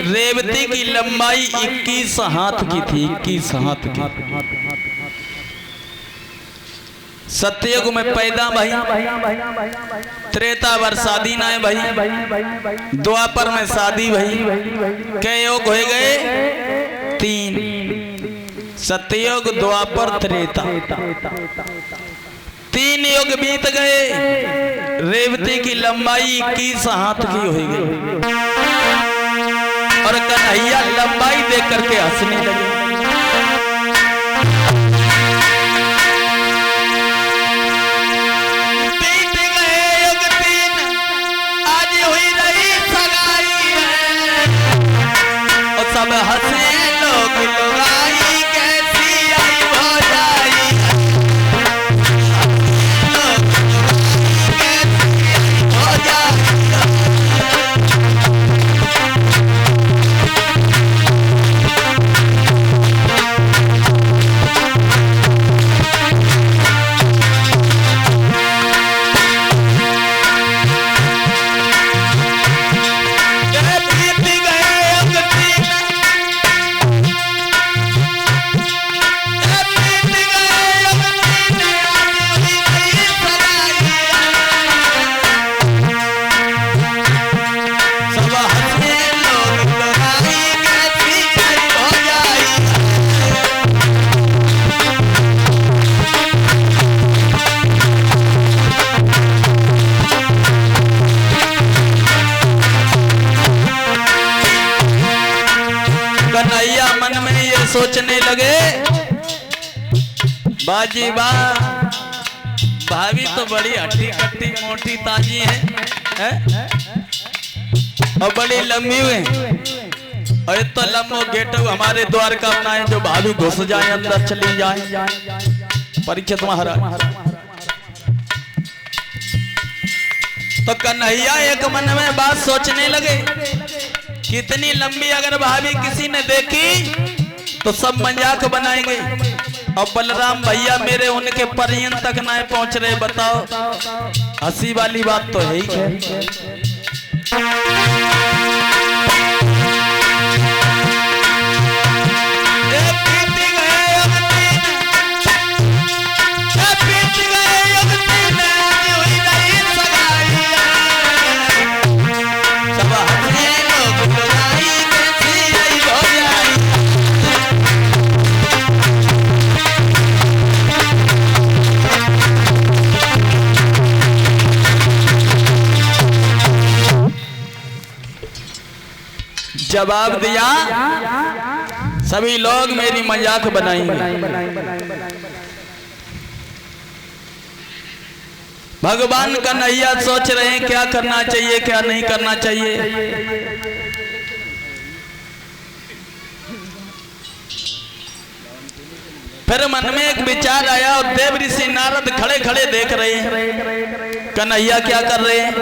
रेवती की लंबाई 21 हाथ की थी, 21 हाथ की। सतयुग में पैदा भाई, त्रेता वर्ष शादी ना है भाई, द्वापर में शादी भाई। कै योग हो गए? 3। सतयुग, द्वापर, त्रेता, 3 युग बीत गए। रेवती की लंबाई 21 हाथ की हो गई और कन्हैया लंबाई देख करके हंसने लगे। बीत गए युग 3, आज हुई रही सगाई है और सब हंसे लोग लुगाई कैसी आई भौजाई सोचने लगे, बाजी बा भाभी तो बड़ी हट्टी कट्टी मोटी ताजी है और बड़ी लंबी हुई। और तो लंबो गेट हमारे द्वार का अपना है जो भाभी घुस जाए अंदर चली जाए। परीक्षित महाराज तो कन्हैया एक मन में बात सोचने लगे, कितनी लंबी अगर भाभी किसी ने देखी तो सब मजाक बनाएंगे। और बलराम भैया मेरे उनके परियन तक ना पहुंच रहे, बताओ हंसी वाली बात तो है ही। जवाब दिया, सभी लोग मेरी मजाक बनाएंगे। भगवान कन्हैया सोच रहे हैं क्या करना चाहिए क्या नहीं करना चाहिए। फिर मन में एक विचार आया और देव ऋषि नारद खड़े खड़े देख रहे हैं कन्हैया क्या कर रहे हैं।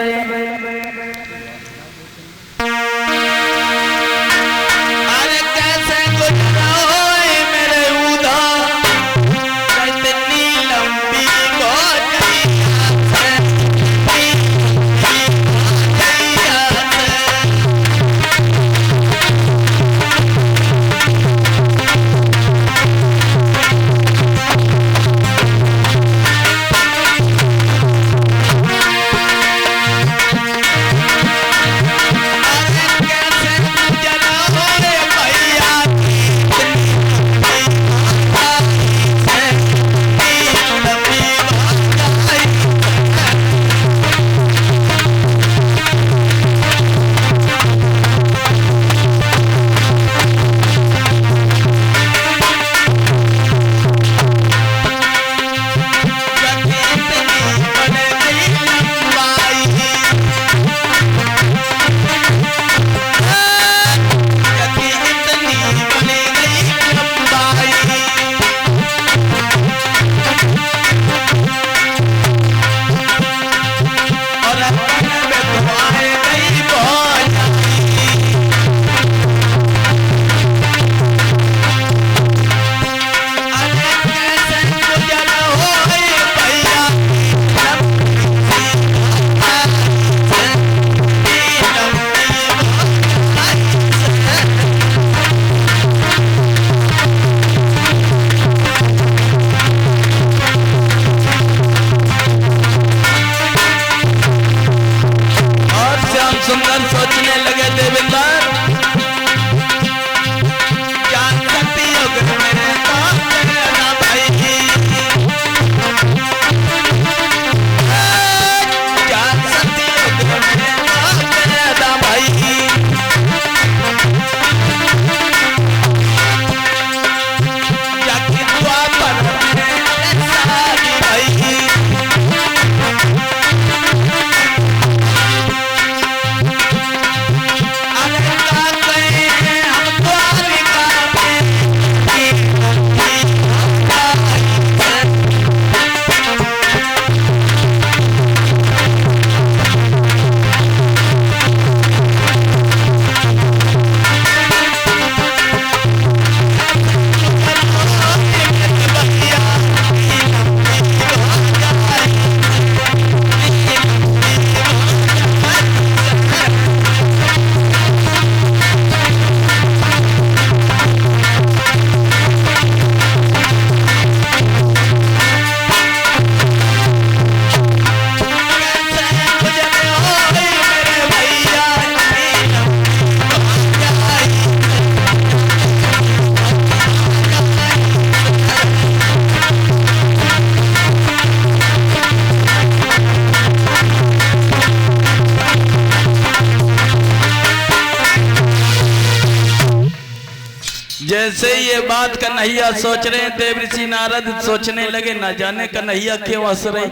जैसे ये बात कन्हैया सोच रहे हैं, देवर्षि नारद सोचने लगे न जाने कन्हैया क्यों हंस रहे।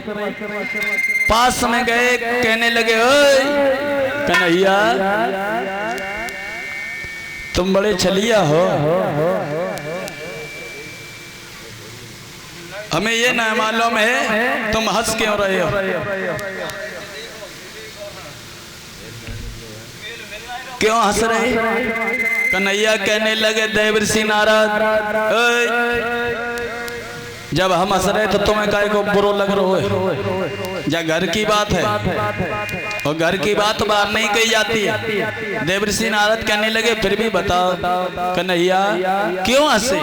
पास में गए, कहने लगे ओए कन्हैया तुम बड़े छलिया हो, हमें ये ना मालूम है तुम हंस क्यों रहे हो। क्यों हंस रहे? कन्हैया कहने लगे देवर्षि नारद जब हम हंस रहे तो तुम्हें काहे को बुरो लग रहा है? जा घर की बात है और घर की बात बाहर नहीं कही जाती है। देवर्षि नारद कहने लगे फिर भी बताओ कन्हैया क्यों हंसे?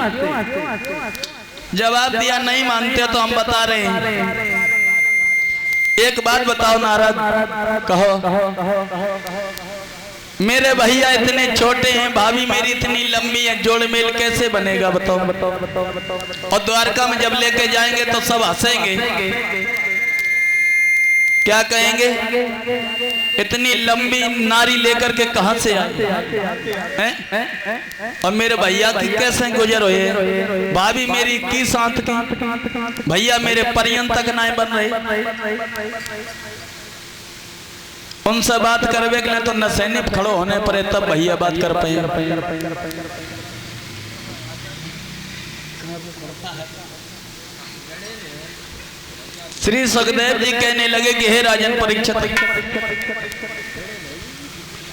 जवाब दिया नहीं मानते तो हम बता रहे हैं। एक बात बताओ नारद, कहो मेरे भैया इतने छोटे हैं, भाभी मेरी इतनी लंबी है, जोड़ मेल कैसे बनेगा बताओ? और द्वारका में जब लेके जाएंगे तो सब हंसेंगे, क्या कहेंगे? इतनी लंबी नारी लेकर के कहां से आए? और मेरे भैया की कैसे गुजर हुए? भाभी मेरी की शांत की, भैया मेरे पर्यंत तक नहीं बन रहे। उनसे बात करवे के लिए तो नसैनिक खड़ो होने पर तब भैया बात कर पाए। श्री सुखदेव जी कहने लगे कि हे राजन परीक्षित,